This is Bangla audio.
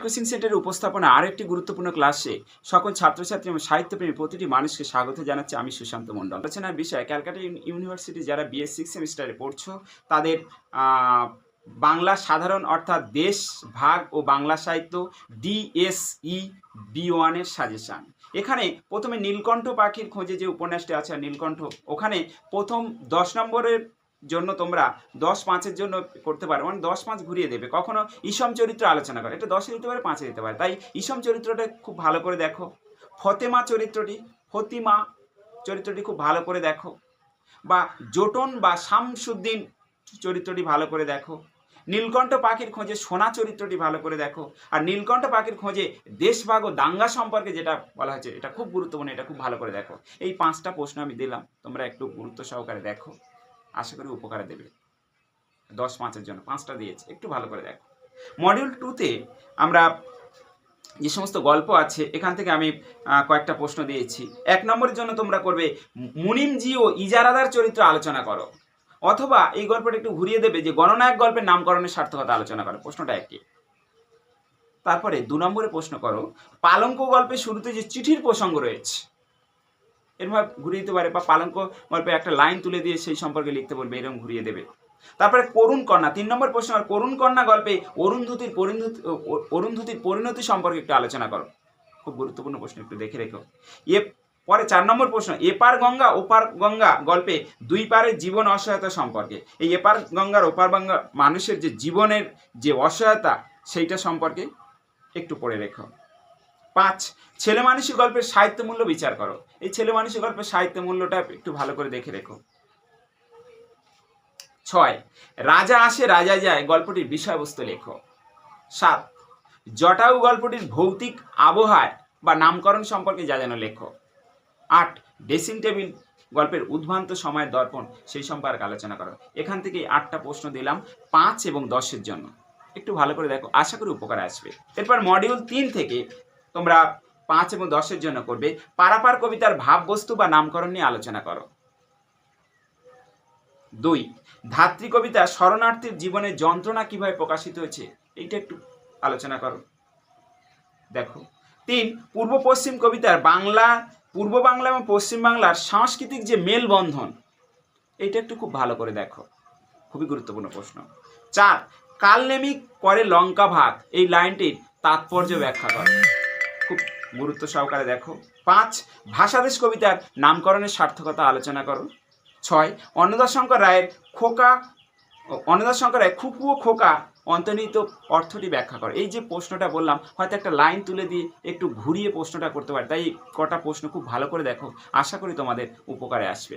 কোচিং সেন্টারের উপস্থাপনা আরেকটি গুরুত্বপূর্ণ ক্লাসে সকল ছাত্রছাত্রী এবং সাহিত্যপ্রেমী প্রতিটি মানুষকে স্বাগত জানাচ্ছি। আমি সুশান্ত মণ্ডল। আলোচনার বিষয় ক্যালকাটা ইউনিভার্সিটি যারা বিএস সিক্স সেমিস্টারে পড়ছো তাদের বাংলা সাধারণ অর্থাৎ দেশ ভাগ ও বাংলা সাহিত্য DSE B1 এর সাজেশান। এখানে প্রথমে নীলকণ্ঠ পাখির খোঁজে যে উপন্যাসটি আছে নীলকণ্ঠ, ওখানে প্রথম 10 নম্বরের জন্য তোমরা 10-5-এর জন্য করতে পারো, মানে 10-5 ঘুরিয়ে দেবে। কখনো ইসম চরিত্র আলোচনা করে, এটা 10-এ দিতে পারে, 5-এ দিতে পারে। তাই ইসম চরিত্রটা খুব ভালো করে দেখো। ফতিমা চরিত্রটি খুব ভালো করে দেখো, বা জোটন বা শামসুদ্দিন চরিত্রটি ভালো করে দেখো। নীলকণ্ঠ পাখির খোঁজে সোনা চরিত্রটি ভালো করে দেখো। আর নীলকণ্ঠ পাখির খোঁজে দেশভাগ ও দাঙ্গা সম্পর্কে যেটা বলা হয়েছে এটা খুব গুরুত্বপূর্ণ, এটা খুব ভালো করে দেখো। এই 5টা প্রশ্ন আমি দিলাম, তোমরা একটু গুরুত্ব সহকারে দেখো, আশা করি উপকারে দেবে। 10-5-এর জন্য 5টা দিয়েছে, একটু ভালো করে দেখো। মডিউল 2-তে আমরা যে সমস্ত গল্প আছে এখান থেকে আমি কয়েকটা প্রশ্ন দিয়েছি। 1 নম্বরের জন্য তোমরা করবে মুনিমজি ও ইজারাদার চরিত্র আলোচনা করো, অথবা এই গল্পটা একটু ঘুরিয়ে দেবে যে গণনায়ক গল্পের নামকরণের সার্থকতা আলোচনা করো। প্রশ্নটা একই। তারপরে 2 নম্বরে প্রশ্ন করো পালঙ্ক গল্পের শুরুতে যে চিঠির প্রসঙ্গ রয়েছে এরভাবে ঘুরিয়ে দিতে পারে, বা পালঙ্ক গল্পে একটা লাইন তুলে দিয়ে সেই সম্পর্কে লিখতে বলবে, এরকম ঘুরিয়ে দেবে। তারপরে করুণ কন্যা 3 নম্বর প্রশ্ন, করুণ কন্যা গল্পে অরুন্ধতির পরিণতি সম্পর্কে একটু আলোচনা করো। খুব গুরুত্বপূর্ণ প্রশ্ন, একটু দেখে রেখো। পরে 4 নম্বর প্রশ্ন এপার গঙ্গা ওপার গঙ্গা গল্পে দুই পারের জীবন অসহায়তা সম্পর্কে, এই এপার গঙ্গার ওপার গঙ্গা মানুষের যে জীবনের যে অসহায়তা সেইটা সম্পর্কে একটু পড়ে রেখো। 5 ছেলে মানুষের গল্পের সাহিত্য মূল্য বিচার করো, এই ছেলে মানুষের গল্পের সাহিত্য মূল্যটা একটু ভালো করে দেখে রেখো। 6 রাজা আসে রাজা যায় গল্পটির বিষয়বস্তু লেখো। 7 জটায়ু গল্পটির ভৌতিক আবহাওয়া বা নামকরণ সম্পর্কে যা যেন লেখো। 8 ড্রেসিং টেবিল গল্পের উদ্ভ্রান্ত সময়ের দর্পণ সেই সম্পর্কে আলোচনা করো। এখান থেকে 8টা প্রশ্ন দিলাম 5 এবং 10-এর জন্য, একটু ভালো করে দেখো, আশা করি উপকারে আসবে। এরপর মডিউল 3 থেকে তোমরা 5 এবং 10-এর জন্য করবে পারাপার কবিতার ভাববস্তু বা নামকরণ নিয়ে আলোচনা করো। 2 ধাত্রী কবিতা শরণার্থীর জীবনের যন্ত্রণা কিভাবে প্রকাশিত হয়েছে এইটা একটু আলোচনা করো, দেখো। 3 পূর্ব পশ্চিম কবিতার পূর্ব বাংলা এবং পশ্চিম বাংলার সাংস্কৃতিক যে মেলবন্ধন এইটা একটু খুব ভালো করে দেখো, খুবই গুরুত্বপূর্ণ প্রশ্ন। 4 কাল নেমি করে লঙ্কা ভাগ এই লাইনটির তাৎপর্য ব্যাখ্যা করো, খুব গুরুত্ব সহকারে দেখো। 5 ভাষাদেশ কবিতার নামকরণের সার্থকতা আলোচনা করো। 6 অন্নদাশঙ্কর রায়ের খুকু ও খোকা অন্তর্নিহিত অর্থটি ব্যাখ্যা করো। এই যে প্রশ্নটা বললাম হয়তো একটা লাইন তুলে দিয়ে একটু ঘুরিয়ে প্রশ্নটা করতে পারে, তাই কটা প্রশ্ন খুব ভালো করে দেখো, আশা করি তোমাদের উপকারে আসবে।